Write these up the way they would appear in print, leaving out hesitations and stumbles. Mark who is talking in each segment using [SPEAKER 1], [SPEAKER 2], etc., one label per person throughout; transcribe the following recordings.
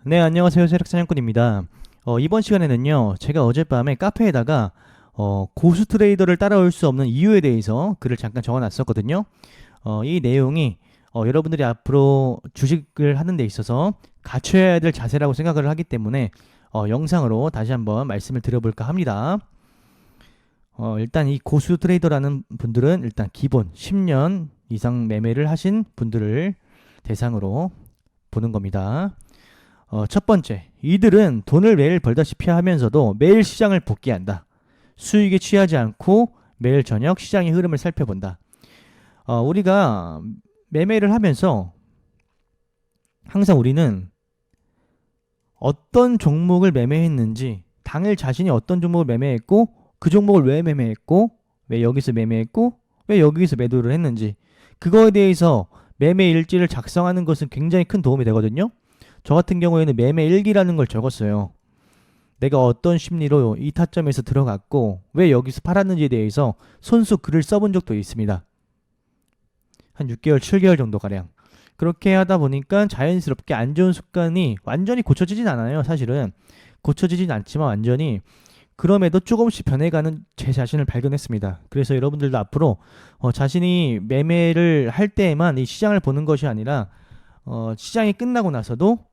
[SPEAKER 1] 네, 안녕하세요. 세력사냥꾼입니다. 이번 시간에는요, 제가 어젯밤에 카페에다가 고수 트레이더를 따라올 수 없는 이유에 대해서 글을 잠깐 적어놨었거든요. 이 내용이 여러분들이 앞으로 주식을 하는 데 있어서 갖춰야 될 자세라고 생각을 하기 때문에 영상으로 다시 한번 말씀을 드려볼까 합니다. 일단 이 고수 트레이더라는 분들은 일단 기본 10년 이상 매매를 하신 분들을 대상으로 보는 겁니다. 첫 번째, 이들은 돈을 매일 벌다시피 하면서도 매일 시장을 복귀한다. 수익에 취하지 않고 매일 저녁 시장의 흐름을 살펴본다. 우리가 매매를 하면서 항상 우리는 어떤 종목을 매매했는지, 당일 자신이 어떤 종목을 매매했고, 그 종목을 왜 매매했고, 왜 여기서 매매했고, 왜 여기서 매도를 했는지, 그거에 대해서 매매 일지를 작성하는 것은 굉장히 큰 도움이 되거든요. 저 같은 경우에는 매매 일기라는 걸 적었어요. 내가 어떤 심리로 이 타점에서 들어갔고 왜 여기서 팔았는지에 대해서 손수 글을 써본 적도 있습니다. 한 6개월, 7개월 정도 가량. 그렇게 하다 보니까 자연스럽게 안 좋은 습관이 완전히 고쳐지진 않아요. 사실은 고쳐지진 않지만 완전히, 그럼에도 조금씩 변해가는 제 자신을 발견했습니다. 그래서 여러분들도 앞으로 자신이 매매를 할 때에만 이 시장을 보는 것이 아니라 시장이 끝나고 나서도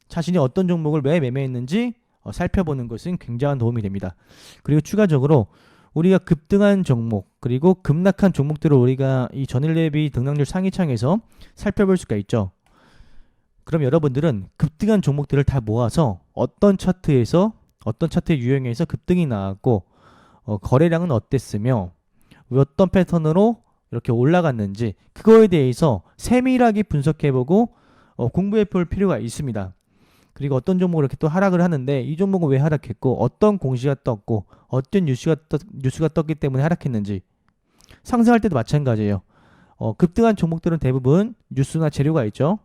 [SPEAKER 1] 자신이 어떤 종목을 왜 매매했는지 살펴보는 것은 굉장한 도움이 됩니다. 그리고 추가적으로 우리가 급등한 종목 그리고 급락한 종목들을 우리가 이 전일 대비 등락률 상위창에서 살펴볼 수가 있죠. 그럼 여러분들은 급등한 종목들을 다 모아서 어떤 차트에서 어떤 차트의 유형에서 급등이 나왔고 거래량은 어땠으며 어떤 패턴으로 이렇게 올라갔는지 그거에 대해서 세밀하게 분석해보고 공부해볼 필요가 있습니다. 그리고 어떤 종목을 이렇게 또 하락을 하는데 이 종목은 왜 하락했고 어떤 공시가 떴고 어떤 뉴스가 떴기 때문에 하락했는지, 상승할 때도 마찬가지예요. 급등한 종목들은 대부분 뉴스나 재료가 있죠.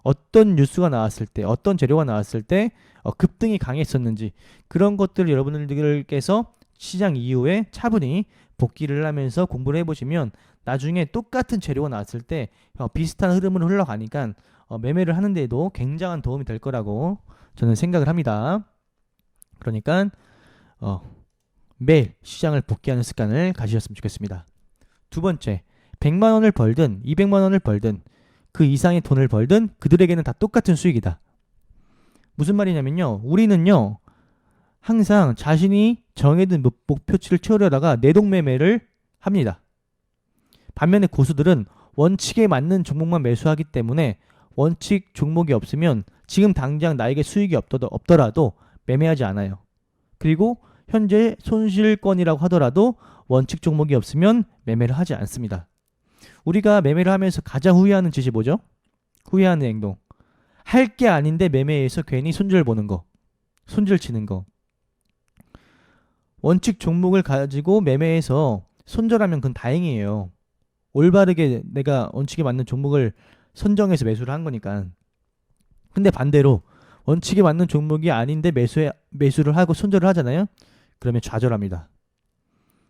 [SPEAKER 1] 어떤 뉴스가 나왔을 때 어떤 재료가 나왔을 때 급등이 강했었는지 그런 것들을 여러분들께서 시장 이후에 차분히 복귀를 하면서 공부를 해보시면 나중에 똑같은 재료가 나왔을 때 비슷한 흐름으로 흘러가니까 매매를 하는 데에도 굉장한 도움이 될 거라고 저는 생각을 합니다. 그러니까 매일 시장을 복귀하는 습관을 가지셨으면 좋겠습니다. 두 번째, 100만 원을 벌든 200만 원을 벌든 그 이상의 돈을 벌든 그들에게는 다 똑같은 수익이다. 무슨 말이냐면요, 우리는요 항상 자신이 정해둔 목표치를 채우려다가 내동매매를 합니다. 반면에 고수들은 원칙에 맞는 종목만 매수하기 때문에 원칙 종목이 없으면 지금 당장 나에게 수익이 없더라도 매매하지 않아요. 그리고 현재 손실권이라고 하더라도 원칙 종목이 없으면 매매를 하지 않습니다. 우리가 매매를 하면서 가장 후회하는 짓이 뭐죠? 후회하는 행동. 할 게 아닌데 매매해서 괜히 손절 보는 거. 손절 치는 거. 원칙 종목을 가지고 매매해서 손절하면 그건 다행이에요. 올바르게 내가 원칙에 맞는 종목을 선정해서 매수를 한 거니까. 근데 반대로 원칙에 맞는 종목이 아닌데 매수를 하고 손절을 하잖아요. 그러면 좌절합니다.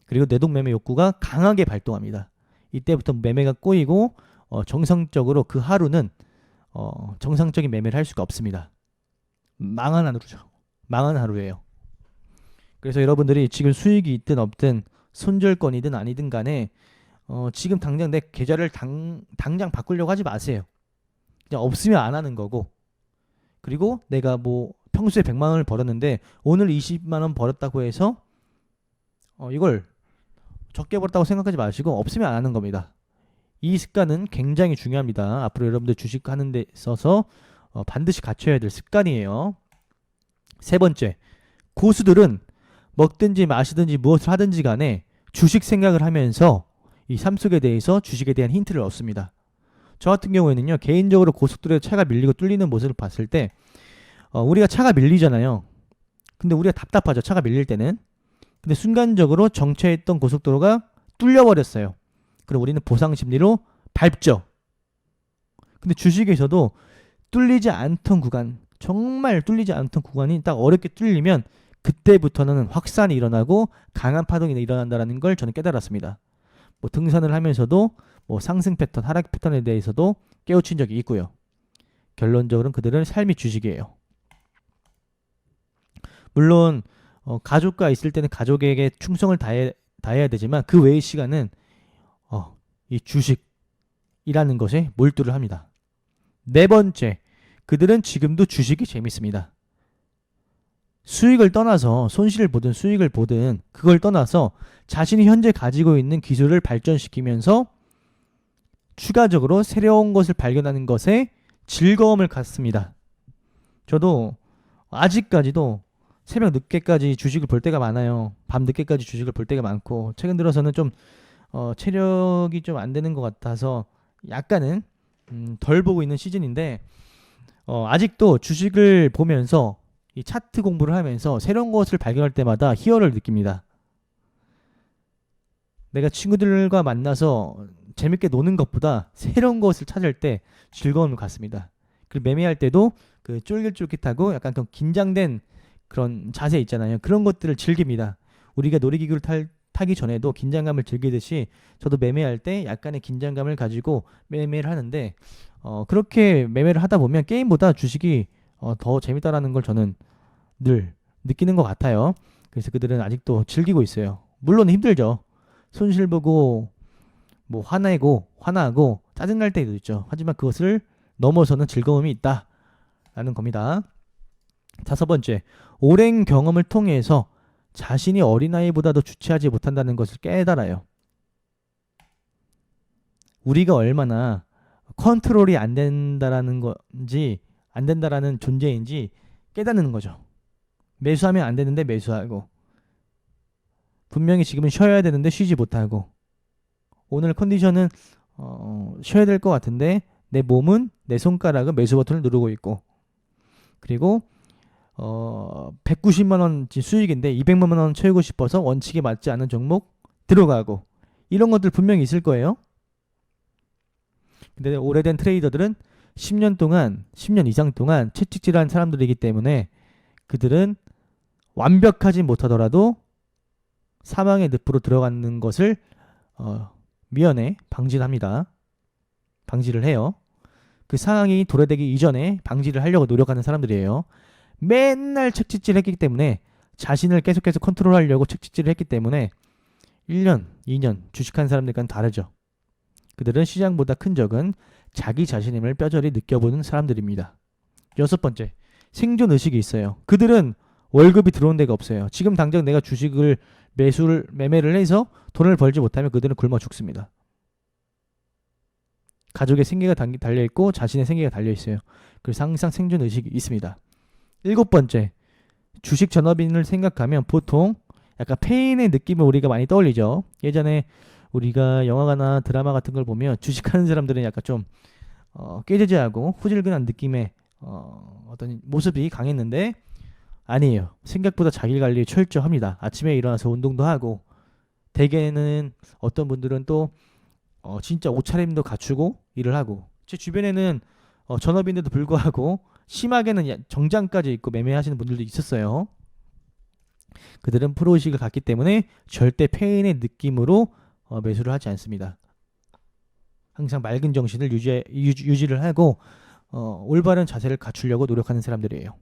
[SPEAKER 1] 그리고 내동매매 욕구가 강하게 발동합니다. 이때부터 매매가 꼬이고 정상적으로 그 하루는 정상적인 매매를 할 수가 없습니다. 망한 하루죠. 망한 하루예요. 그래서 여러분들이 지금 수익이 있든 없든 손절권이든 아니든 간에 지금 당장 내 계좌를 당장 바꾸려고 하지 마세요. 그냥 없으면 안 하는 거고, 그리고 내가 뭐 평소에 100만 원을 벌었는데 오늘 20만 원 벌었다고 해서 이걸 적게 벌었다고 생각하지 마시고 없으면 안 하는 겁니다. 이 습관은 굉장히 중요합니다. 앞으로 여러분들 주식하는 데 있어서 반드시 갖춰야 될 습관이에요. 세 번째, 고수들은 먹든지 마시든지 무엇을 하든지 간에 주식 생각을 하면서 이 삶 속에 대해서 주식에 대한 힌트를 얻습니다. 저 같은 경우에는요, 개인적으로 고속도로에 차가 밀리고 뚫리는 모습을 봤을 때 우리가 차가 밀리잖아요. 근데 우리가 답답하죠, 차가 밀릴 때는. 근데 순간적으로 정체했던 고속도로가 뚫려버렸어요. 그럼 우리는 보상 심리로 밟죠. 근데 주식에서도 뚫리지 않던 구간, 정말 뚫리지 않던 구간이 딱 어렵게 뚫리면 그때부터는 확산이 일어나고 강한 파동이 일어난다는 걸 저는 깨달았습니다. 뭐 등산을 하면서도 뭐 상승 패턴, 하락 패턴에 대해서도 깨우친 적이 있고요. 결론적으로는 그들은 삶이 주식이에요. 물론 가족과 있을 때는 가족에게 충성을 다해야 되지만 그 외의 시간은 이 주식이라는 것에 몰두를 합니다. 네 번째, 그들은 지금도 주식이 재밌습니다. 수익을 떠나서 손실을 보든 수익을 보든 그걸 떠나서 자신이 현재 가지고 있는 기술을 발전시키면서 추가적으로 새로운 것을 발견하는 것에 즐거움을 갖습니다. 저도 아직까지도 새벽 늦게까지 주식을 볼 때가 많아요. 밤 늦게까지 주식을 볼 때가 많고 최근 들어서는 좀 체력이 좀 안 되는 것 같아서 약간은 덜 보고 있는 시즌인데 아직도 주식을 보면서 이 차트 공부를 하면서 새로운 것을 발견할 때마다 희열을 느낍니다. 내가 친구들과 만나서 재밌게 노는 것보다 새로운 것을 찾을 때 즐거움을 갖습니다. 그리고 매매할 때도 그 쫄깃쫄깃하고 약간 좀 긴장된 그런 자세 있잖아요. 그런 것들을 즐깁니다. 우리가 놀이기구를 타기 전에도 긴장감을 즐기듯이 저도 매매할 때 약간의 긴장감을 가지고 매매를 하는데 그렇게 매매를 하다 보면 게임보다 주식이 더 재밌다라는 걸 저는 늘 느끼는 것 같아요. 그래서 그들은 아직도 즐기고 있어요. 물론 힘들죠. 손실 보고 뭐 화나고 짜증날 때도 있죠. 하지만 그것을 넘어서는 즐거움이 있다라는 겁니다. 다섯 번째, 오랜 경험을 통해서 자신이 어린아이보다도 주체하지 못한다는 것을 깨달아요. 우리가 얼마나 컨트롤이 안 된다라는 건지 안 된다라는 존재인지 깨닫는 거죠. 매수하면 안 되는데 매수하고 분명히 지금은 쉬어야 되는데 쉬지 못하고 오늘 컨디션은 쉬어야 될 것 같은데 내 몸은 내 손가락은 매수 버튼을 누르고 있고 그리고 190만 원 수익인데 200만 원 채우고 싶어서 원칙에 맞지 않은 종목 들어가고 이런 것들 분명히 있을 거예요. 근데 오래된 트레이더들은 10년 이상 동안 채찍질한 사람들이기 때문에 그들은 완벽하지 못하더라도 사망의 늪으로 들어가는 것을 미연에 방지를 해요. 그 상황이 도래되기 이전에 방지를 하려고 노력하는 사람들이에요. 맨날 채찍질 했기 때문에 자신을 계속해서 컨트롤하려고 채찍질을 했기 때문에 1년, 2년 주식한 사람들과는 다르죠. 그들은 시장보다 큰 적은 자기 자신임을 뼈저리 느껴보는 사람들입니다. 여섯 번째, 생존 의식이 있어요. 그들은 월급이 들어온 데가 없어요. 지금 당장 내가 주식을 매매를 해서 돈을 벌지 못하면 그들은 굶어 죽습니다. 가족의 생계가 달려있고 자신의 생계가 달려있어요. 그래서 항상 생존 의식이 있습니다. 일곱 번째, 주식 전업인을 생각하면 보통 약간 페인의 느낌을 우리가 많이 떠올리죠. 예전에 우리가 영화나 드라마 같은 걸 보면 주식하는 사람들은 약간 좀 깨지지하고 후질근한 느낌의 어떤 모습이 강했는데 아니에요. 생각보다 자기관리 철저합니다. 아침에 일어나서 운동도 하고 대개는 어떤 분들은 또 진짜 옷차림도 갖추고 일을 하고 제 주변에는 전업인데도 불구하고 심하게는 정장까지 입고 매매하시는 분들도 있었어요. 그들은 프로의식을 갖기 때문에 절대 페인의 느낌으로 매수를 하지 않습니다. 항상 맑은 정신을 유지를 하고 올바른 자세를 갖추려고 노력하는 사람들이에요.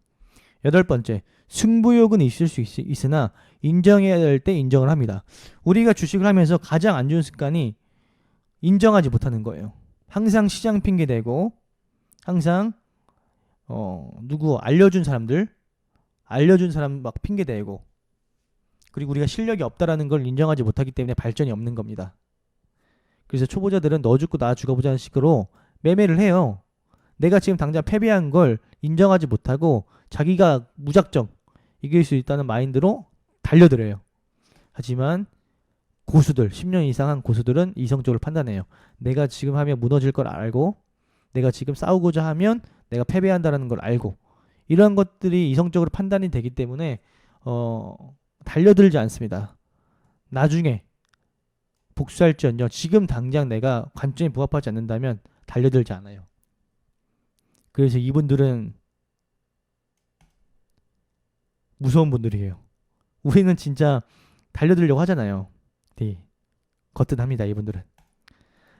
[SPEAKER 1] 여덟 번째, 승부욕은 있을 수 있으나 인정해야 될 때 인정을 합니다. 우리가 주식을 하면서 가장 안 좋은 습관이 인정하지 못하는 거예요. 항상 시장 핑계 대고 항상 누구 알려준 사람 막 핑계 대고 그리고 우리가 실력이 없다라는 걸 인정하지 못하기 때문에 발전이 없는 겁니다. 그래서 초보자들은 너 죽고 나 죽어보자는 식으로 매매를 해요. 내가 지금 당장 패배한 걸 인정하지 못하고 자기가 무작정 이길 수 있다는 마인드로 달려들어요. 하지만 고수들, 10년 이상 한 고수들은 이성적으로 판단해요. 내가 지금 하면 무너질 걸 알고 내가 지금 싸우고자 하면 내가 패배한다는 걸 알고 이러한 것들이 이성적으로 판단이 되기 때문에 달려들지 않습니다. 나중에 복수할지언정 지금 당장 내가 관점에 부합하지 않는다면 달려들지 않아요. 그래서 이분들은 무서운 분들이에요. 우리는 진짜 달려들려고 하잖아요. 네. 거뜬합니다. 이분들은.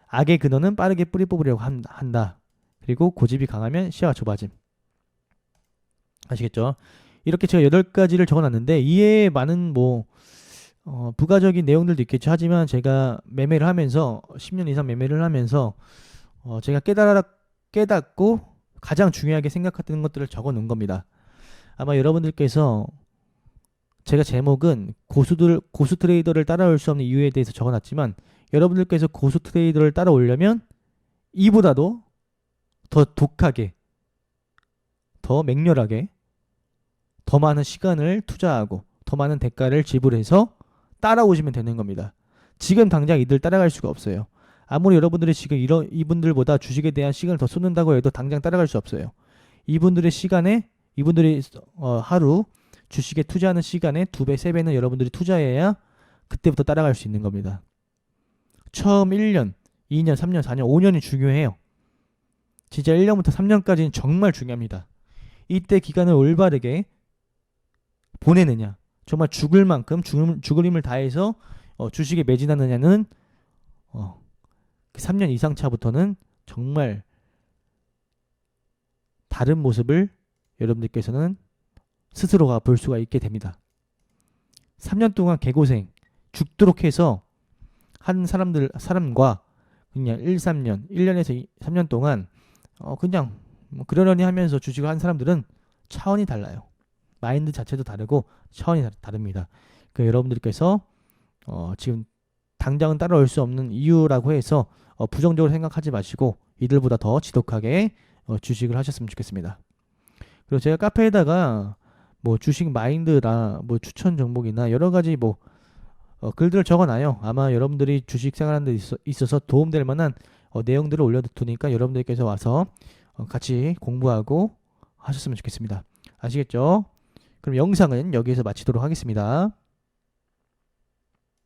[SPEAKER 1] 악의 근원은 빠르게 뿌리 뽑으려고 한다. 그리고 고집이 강하면 시야가 좁아짐. 아시겠죠? 이렇게 제가 8가지를 적어놨는데 이에 많은 부가적인 내용들도 있겠죠. 하지만 제가 매매를 하면서 10년 이상 매매를 하면서 제가 깨닫고 가장 중요하게 생각했던 것들을 적어 놓은 겁니다. 아마 여러분들께서 제가 제목은 고수 트레이더를 따라올 수 없는 이유에 대해서 적어놨지만 여러분들께서 고수 트레이더를 따라오려면 이보다도 더 독하게, 더 맹렬하게, 더 많은 시간을 투자하고 더 많은 대가를 지불해서 따라오시면 되는 겁니다. 지금 당장 이들 따라갈 수가 없어요. 아무리 여러분들이 지금 이분들보다 주식에 대한 시간을 더 쏟는다고 해도 당장 따라갈 수 없어요. 이분들이 하루 주식에 투자하는 시간에 2배, 3배는 여러분들이 투자해야 그때부터 따라갈 수 있는 겁니다. 처음 1년, 2년, 3년, 4년, 5년이 중요해요. 진짜 1년부터 3년까지는 정말 중요합니다. 이때 기간을 올바르게 보내느냐, 정말 죽을 만큼 죽을 힘을 다해서 주식에 매진하느냐는 3년 이상 차부터는 정말 다른 모습을 여러분들께서는 스스로가 볼 수가 있게 됩니다. 3년 동안 개고생 죽도록 해서 한 사람과 그냥 1-3년, 1년에서 3년 동안 그냥 그러려니 하면서 주식을 한 사람들은 차원이 달라요. 마인드 자체도 다르고 차원이 다릅니다. 여러분들께서 지금 당장은 따라올 수 없는 이유라고 해서 부정적으로 생각하지 마시고 이들보다 더 지독하게 주식을 하셨으면 좋겠습니다. 그리고 제가 카페에다가 주식 마인드라 추천 종목이나 여러 가지 글들을 적어놔요. 아마 여러분들이 주식 생활하는 데 있어서 도움될 만한 내용들을 올려두니까 여러분들께서 와서 같이 공부하고 하셨으면 좋겠습니다. 아시겠죠? 그럼 영상은 여기에서 마치도록 하겠습니다.